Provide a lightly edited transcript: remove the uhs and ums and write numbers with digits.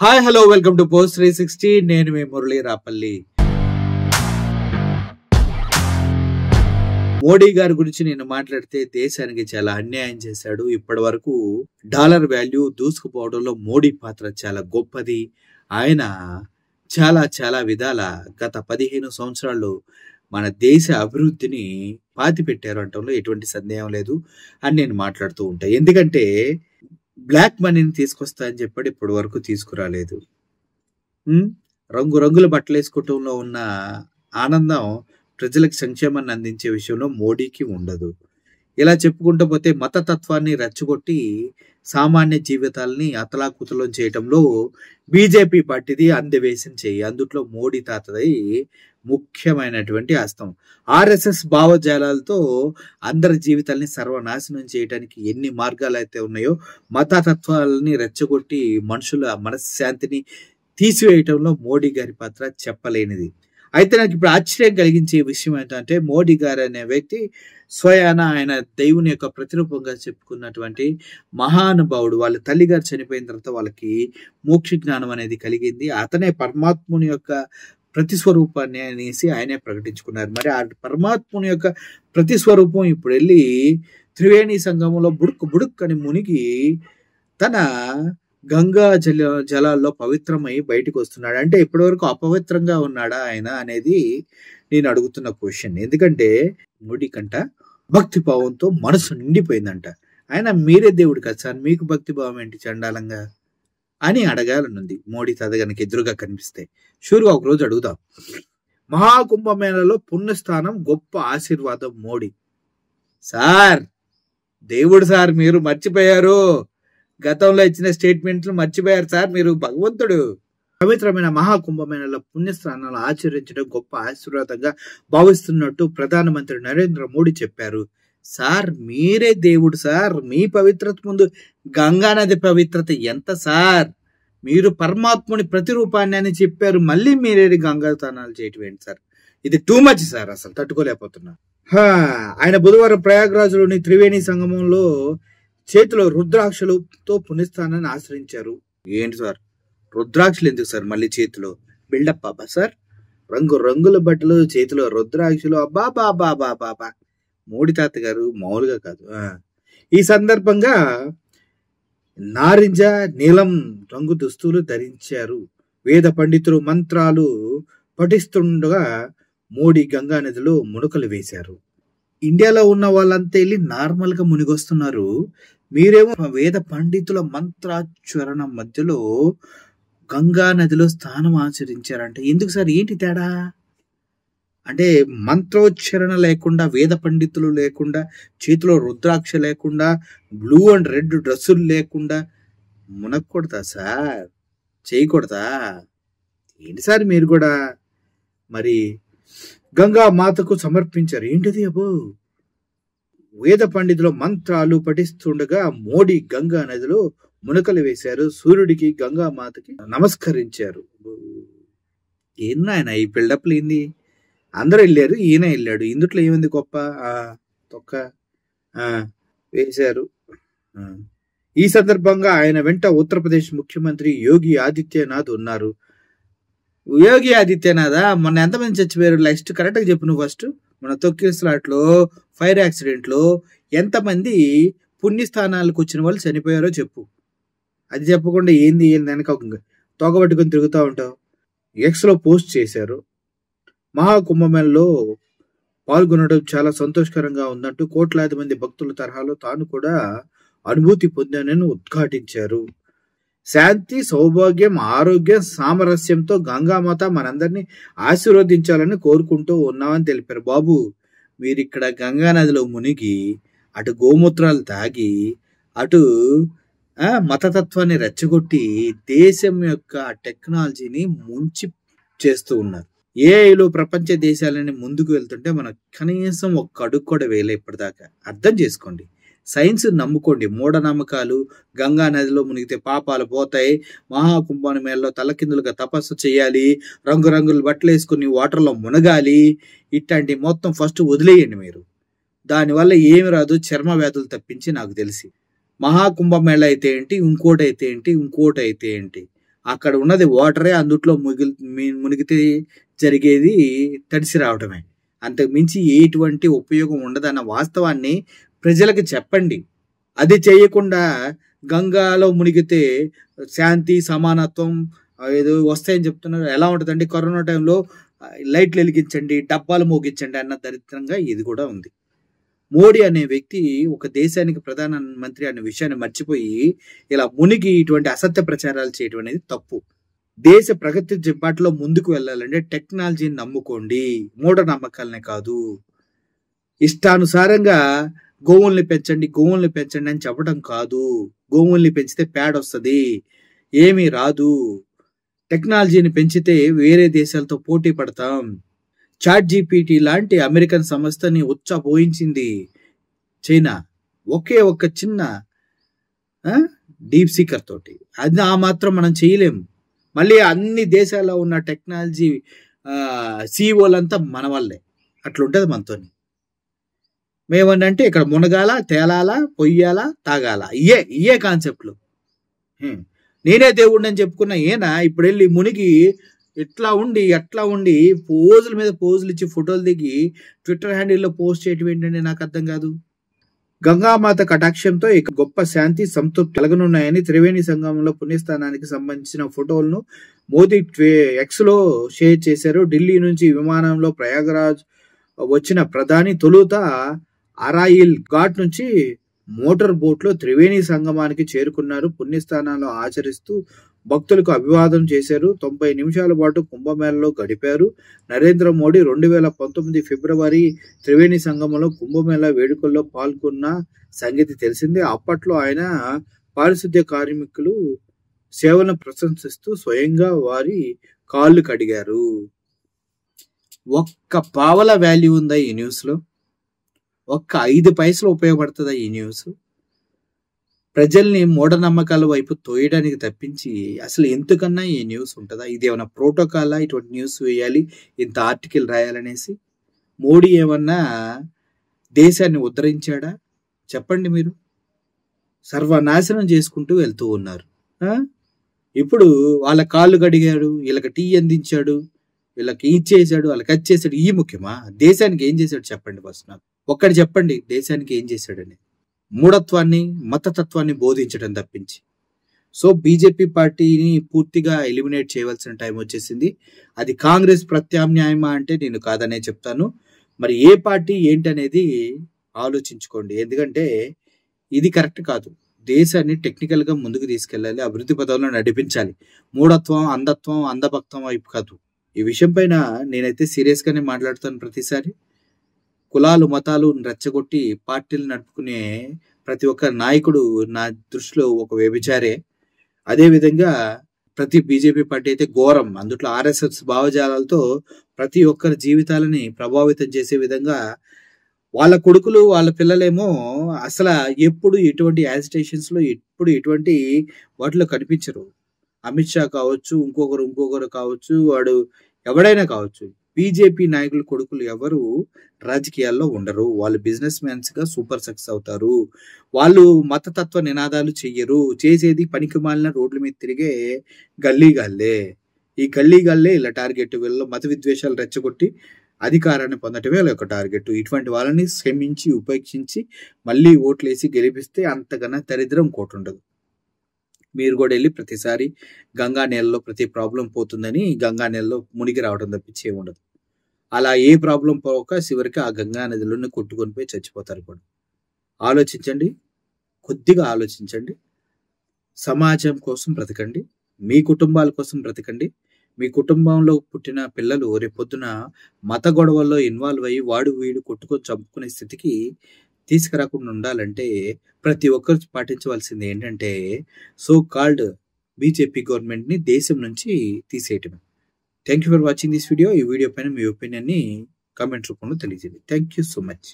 Hi hello welcome to post 360. నేను మీ మురళీ రాపల్లి. మోడీ గారి గురించి నేను మాట్లాడితే దేశానికి చాలా అన్యాయం చేశాడు. ఇప్పటి వరకు డాలర్ వాల్యూ దూసుకుపోవడంలో మోడీ పాత్ర చాలా గొప్పది. ఆయన చాలా చాలా విధాల గత 15 సంవత్సరాల్లో మన దేశ అభివృద్ధిని పాతిపెట్టారు అంటంలో ఎటువంటి సందేహం లేదు అని నేను మాట్లాడుతూ ఉంటాను. ఎందుకంటే బ్లాక్ మనీని తీసుకొస్తా అని చెప్పాడు, ఇప్పటి వరకు తీసుకురాలేదు. రంగురంగుల బట్టలు వేసుకోవటంలో ఉన్న ఆనందం ప్రజలకు సంక్షేమాన్ని అందించే విషయంలో మోడీకి ఉండదు. ఇలా చెప్పుకుంటూ పోతే మతతత్వాన్ని రెచ్చగొట్టి సామాన్య జీవితాలని అతలాకుతలం చేయటంలో బీజేపీ పార్టీది అందవేసిన చెయ్యి. అందుట్లో మోడీ తాతది ముఖ్యమైనటువంటి హస్తం. ఆర్ఎస్ఎస్ భావజాలాలతో అందరి జీవితాలని సర్వనాశనం చేయడానికి ఎన్ని మార్గాలు అయితే ఉన్నాయో మతతత్వాలని రెచ్చగొట్టి మనుషుల మనశ్శాంతిని తీసివేయటంలో మోడీ గారి పాత్ర చెప్పలేనిది. అయితే నాకు ఇప్పుడు ఆశ్చర్యం కలిగించే విషయం ఏంటంటే మోడీ గారు అనే వ్యక్తి స్వయాన ఆయన దేవుని యొక్క ప్రతిరూపంగా చెప్పుకున్నటువంటి మహానుభావుడు. వాళ్ళ తల్లిగారు చనిపోయిన తర్వాత వాళ్ళకి మోక్ష జ్ఞానం అనేది కలిగింది. అతనే పరమాత్ముని యొక్క ప్రతిస్వరూపాన్ని అనేసి ఆయనే ప్రకటించుకున్నారు. మరి ఆ పరమాత్ముని యొక్క ప్రతిస్వరూపం ఇప్పుడు వెళ్ళి త్రివేణి సంగమంలో బుడుక్ అని మునిగి తన గంగా జలాల్లో పవిత్రమై బయటకు వస్తున్నాడు. అంటే ఇప్పటివరకు అపవిత్రంగా ఉన్నాడా ఆయన అనేది నేను అడుగుతున్న క్వశ్చన్. ఎందుకంటే మోడీ కంట భక్తి భావంతో మనసు నిండిపోయిందంట. ఆయన మీరే దేవుడు కదా సార్, మీకు భక్తి భావం ఏంటి చండాలంగా అని అడగాలనుంది మోడీ తాతగానికి ఎదురుగా కనిపిస్తే. షూర్గా ఒకరోజు అడుగుదాం. మహాకుంభమేళలో పుణ్యస్థానం గొప్ప ఆశీర్వాదం మోడీ. సార్ దేవుడు సార్, మీరు మర్చిపోయారు. గతంలో ఇచ్చిన స్టేట్మెంట్లు మర్చిపోయారు సార్, మీరు భగవంతుడు. పవిత్రమైన మహాకుంభమేళలో పుణ్యస్థానాలు ఆచరించడం గొప్ప ఆశీర్వాదంగా భావిస్తున్నట్టు ప్రధానమంత్రి నరేంద్ర మోడీ చెప్పారు. సార్ మీరే దేవుడు సార్, మీ పవిత్రత ముందు గంగానది పవిత్రత ఎంత సార్? మీరు పరమాత్ముని ప్రతిరూపాన్ని అని చెప్పారు, మళ్ళీ మీరే గంగా స్నానాలు చేయటం ఏంటి సార్? ఇది టూ మచ్ సార్, అసలు తట్టుకోలేకపోతున్నా. ఆయన బుధవారం ప్రయాగ్రాజ్లోని త్రివేణి సంగమంలో చేతిలో రుద్రాక్షలతో పుణ్యస్థానాన్ని ఆశ్రయించారు. ఏంటి సార్ రుద్రాక్షలు ఎందుకు సార్ మళ్ళీ చేతిలో? బిల్డప్ బాబా సార్, రంగుల బట్టలు, చేతిలో రుద్రాక్షలు, అబ్బా బాబా బాబా. మోడీ తాత గారు మామూలుగా కాదు. ఈ సందర్భంగా నారింజ నీలం రంగు దుస్తులు ధరించారు. వేద పండితులు మంత్రాలు పఠిస్తుండగా మోడీ గంగా నదిలో మునకలు వేశారు. ఇండియాలో ఉన్న వాళ్ళంతా వెళ్ళి నార్మల్ గా మునిగొస్తున్నారు, మీరేమో వేద పండితుల మంత్రాచరణ మధ్యలో గంగా నదిలో స్నానం ఆచరించారంటే ఎందుకు సార్? ఏంటి తేడా? అంటే మంత్రోచ్చరణ లేకుండా, వేద పండితులు లేకుండా, చేతిలో రుద్రాక్ష లేకుండా, బ్లూ అండ్ రెడ్ డ్రెస్సులు లేకుండా మునక్కూడదా సార్? చేయకూడదా? ఏంటి సార్ మీరు కూడా? మరి గంగా మాతకు సమర్పించారు. ఏంటిది అబ్బో? వేద పండితులు మంత్రాలు పఠిస్తుండగా మోడీ గంగా నదిలో మునకలు వేశారు. సూర్యుడికి గంగా మాతకి నమస్కరించారు. ఏంది ఈ బిల్డప్లు ఏంది? అందరూ వెళ్ళారు, ఈయన వెళ్ళాడు. ఇందుట్లో ఏముంది గొప్ప? తొక్క వేశారు. ఈ సందర్భంగా ఆయన వెంట ఉత్తరప్రదేశ్ ముఖ్యమంత్రి యోగి ఆదిత్యనాథ్ ఉన్నారు. యోగి ఆదిత్యనాథ్ మొన్న ఎంతమంది చచ్చిపోయారు? నెక్స్ట్ కరెక్ట్గా చెప్పు నువ్వు. ఫస్ట్ మన తొక్కిస్లాట్లో ఫైర్ యాక్సిడెంట్లో ఎంతమంది పుణ్యస్థానాలకు వచ్చిన వాళ్ళు చనిపోయారో చెప్పు. అది చెప్పకుండా ఏంది వెనక తోకబట్టుకొని తిరుగుతూ ఉంటావు. ఎక్స్లో పోస్ట్ చేశారు. మహాకుంభమేళలో పాల్గొనడం చాలా సంతోషకరంగా ఉందంటూ కోట్లాది మంది భక్తుల తరహాలో తాను కూడా అనుభూతి పొందానని ఉద్ఘాటించారు. శాంతి, సౌభాగ్యం, ఆరోగ్యం, సామరస్యంతో గంగామాత మనందరినీ ఆశీర్వదించాలని కోరుకుంటూ ఉన్నామని తెలిపారు. బాబు మీరు ఇక్కడ గంగా నదిలో మునిగి అటు గోమూత్రాలు తాగి అటు మతతత్వాన్ని రెచ్చగొట్టి దేశం యొక్క టెక్నాలజీని ముంచి చేస్తూ ఉన్నారు. ఏఐలో ప్రపంచ దేశాలని ముందుకు వెళ్తుంటే మనం కనీసం ఒక్క అడుగు కూడా వేయలే ఇప్పటిదాకా. అర్థం చేసుకోండి, సైన్స్ నమ్ముకోండి. మూఢనమ్మకాలు, గంగా నదిలో మునిగితే పాపాలు పోతాయి, మహాకుంభమేళలో తలకిందులుగా తపస్సు చేయాలి, రంగురంగుల బట్టలు వేసుకుని వాటర్లో మునగాలి, ఇట్లాంటి మొత్తం ఫస్ట్ వదిలేయండి మీరు. దానివల్ల ఏమి రాదు, చర్మ వ్యాధులు తప్పించి నాకు తెలిసి. మహాకుంభమేళ అయితే ఏంటి, ఇంకోటి అయితే ఏంటి. అక్కడ ఉన్నది వాటరే, అందుట్లో మునిగితే జరిగేది తడిసి రావటమే. అంతకు మించి ఎటువంటి ఉపయోగం ఉండదన్న వాస్తవాన్ని ప్రజలకు చెప్పండి. అది చేయకుండా గంగాలో మునిగితే శాంతి సమానత్వం ఏదో వస్తాయని చెప్తున్నారు. ఎలా ఉంటుందండి? కరోనా టైంలో లైట్లు వెలిగించండి, డబ్బాలు మోగించండి అన్న దరిద్రంగా ఇది కూడా ఉంది. మోడీ అనే వ్యక్తి ఒక దేశానికి ప్రధానమంత్రి అనే విషయాన్ని మర్చిపోయి ఇలా మునిగి ఇటువంటి అసత్య ప్రచారాలు చేయడం అనేది తప్పు. దేశ ప్రగతి బాటలో ముందుకు వెళ్ళాలంటే టెక్నాలజీని నమ్ముకోండి, మూఢనమ్మకాలనే కాదు. ఇష్టానుసారంగా గోవుల్ని పెంచండి అని చెప్పడం కాదు. గోవుల్ని పెంచితే పేడ వస్తుంది, ఏమీ రాదు. టెక్నాలజీని పెంచితే వేరే దేశాలతో పోటీ పడతాం. చాట్ జీపీటీ లాంటి అమెరికన్ సంస్థని ఉచ్చబోయించింది చైనా, ఒకే ఒక్క చిన్న డీప్ సీకర్ తోటి. అది ఆ మాత్రం మనం చేయలేము. మళ్ళీ అన్ని దేశాల్లో ఉన్న టెక్నాలజీ సీఈఓలంతా మన వల్లే. అట్లుంటది మనతోని. మేమనంటే ఇక్కడ మునగాల, తేలాల, పొయ్యాల, తాగాల, ఇయే కాన్సెప్ట్లు. నేనే దేవుడిని అని చెప్పుకున్న ఈయన ఇప్పుడు వెళ్ళి మునిగి ఇట్లా ఉండి అట్లా ఉండి పోజుల మీద పోజులు ఇచ్చి ఫోటోలు దిగి ట్విట్టర్ హ్యాండిల్లో పోస్ట్ చేయటం ఏంటంటే నాకు అర్థం కాదు. గంగామాత కటాక్షంతో ఇక గొప్ప శాంతి సంతృప్తి కలగనున్నాయని త్రివేణి సంగమంలో పుణ్యస్థానానికి సంబంధించిన ఫోటోలను మోదీ ఎక్స్లో షేర్ చేశారు. ఢిల్లీ నుంచి విమానంలో ప్రయాగరాజ్ వచ్చిన ప్రధాని తొలుత అరాయిల్ ఘాట్ నుంచి మోటార్ బోట్లో త్రివేణి సంగమానికి చేరుకున్నారు. పుణ్యస్థానాల్లో ఆచరిస్తూ భక్తులకు అభివాదం చేశారు. 90 నిమిషాల పాటు కుంభమేళలో గడిపారు. నరేంద్ర మోడీ 2019 ఫిబ్రవరి త్రివేణి సంగమంలో కుంభమేళ వేడుకల్లో పాల్గొన్న సంగతి తెలిసిందే. అప్పట్లో ఆయన పారిశుద్ధ్య కార్మికులు సేవలను ప్రశంసిస్తూ స్వయంగా వారి కాళ్ళు కడిగారు. ఒక్క పావల వాల్యూ ఉందా ఈ న్యూస్లో? ఒక్క 5 పైసలు ఉపయోగపడుతుందా ఈ న్యూస్? ప్రజల్ని మూఢనమ్మకాల వైపు తోయడానికి తప్పించి అసలు ఎంతకన్నా ఈ న్యూస్ ఉంటుందా? ఇది ఏమన్నా ప్రోటోకాలా ఇటువంటి న్యూస్ వేయాలి, ఇంత ఆర్టికల్ రాయాలనేసి? మోడీ ఏమన్నా దేశాన్ని ఉద్ధరించాడా? చెప్పండి మీరు. సర్వనాశనం చేసుకుంటూ వెళ్తూ ఉన్నారు. ఇప్పుడు వాళ్ళ కాళ్ళు కడిగాడు, వీళ్ళకి టీ అందించాడు, వీళ్ళకి ఇచ్చేసాడు, వాళ్ళకి వచ్చేసాడు. ఈ ముఖ్యమా? దేశానికి ఏం చేశాడు చెప్పండి ఫస్ట్. నాకు ఒక్కటి చెప్పండి, దేశానికి ఏం చేశాడని. మూఢత్వాన్ని, మతతత్వాన్ని బోధించడం తప్పించి. సో బీజేపీ పార్టీని పూర్తిగా ఎలిమినేట్ చేయవలసిన టైం వచ్చేసింది. అది కాంగ్రెస్ ప్రత్యామ్నాయమా అంటే నేను కాదనే చెప్తాను. మరి ఏ పార్టీ ఏంటనేది ఆలోచించుకోండి. ఎందుకంటే ఇది కరెక్ట్ కాదు. దేశాన్ని టెక్నికల్గా ముందుకు తీసుకెళ్ళాలి, అభివృద్ధి పదంలో నడిపించాలి. మూఢత్వం, అంధత్వం, అంధభక్తం వైపు కాదు. ఈ విషయం పైన నేనైతే సీరియస్గానే మాట్లాడుతాను. ప్రతిసారి కులాలు మతాలు రెచ్చగొట్టి పార్టీలు నడుపుకునే ప్రతి ఒక్క నాయకుడు నా దృష్టిలో ఒక వ్యభిచారే. అదేవిధంగా ప్రతి బీజేపీ పార్టీ అయితే ఘోరం. అందుట్లో ఆర్ఎస్ఎస్ భావజాలాలతో ప్రతి ఒక్కరి జీవితాలని ప్రభావితం చేసే విధంగా వాళ్ళ కొడుకులు వాళ్ళ పిల్లలేమో అసలు ఎప్పుడు ఎటువంటి యాజిటేషన్స్లో ఎప్పుడు ఎటువంటి వాటిలో కనిపించరు. అమిత్ షా కావచ్చు, ఇంకొకరు కావచ్చు, వాడు ఎవడైనా కావచ్చు, బీజేపీ నాయకుల కొడుకులు ఎవరు రాజకీయాల్లో ఉండరు. వాళ్ళు బిజినెస్ మ్యాన్స్గా సూపర్ సక్సెస్ అవుతారు. వాళ్ళు మతతత్వ నినాదాలు చెయ్యరు. చేసేది పనికి మాలిన రోడ్ల మీద తిరిగే గల్లీగాళ్ళే. ఈ గల్లీగాళ్ళే ఇలా టార్గెట్. వీళ్ళలో మత విద్వేషాలు రెచ్చగొట్టి అధికారాన్ని పొందటమే వీళ్ళ యొక్క టార్గెట్. ఇటువంటి వాళ్ళని శ్రమించి ఉపేక్షించి మళ్ళీ ఓట్లేసి గెలిపిస్తే అంతకన్నా దరిద్రం ఇంకోటి ఉండదు. మీరు కూడా వెళ్ళి ప్రతిసారి గంగా నేలలో ప్రతి ప్రాబ్లం పోతుందని గంగా నేలలో మునిగి రావడం తప్పించి ఏముండదు. అలా ఏ ప్రాబ్లం పోక చివరికి ఆ గంగా నదిలోనే కొట్టుకొని పోయి చచ్చిపోతారు కూడా. ఆలోచించండి, కొద్దిగా ఆలోచించండి. సమాజం కోసం బ్రతకండి, మీ కుటుంబాల కోసం బ్రతకండి. మీ కుటుంబంలో పుట్టిన పిల్లలు రేపొద్దున మత గొడవల్లో ఇన్వాల్వ్ అయ్యి వాడు వీడు కొట్టుకొని చంపుకునే స్థితికి తీసుకురాకుండా ఉండాలంటే ప్రతి ఒక్కరు పాటించవలసింది ఏంటంటే సో కాల్డ్ బీజేపీ గవర్నమెంట్ని దేశం నుంచి తీసేయటమే. Thank you for watching this video. ఈ వీడియో పైన మీ ఒపీనియన్ని కామెంట్ రూపంలో తెలియజేయండి. Thank you so much.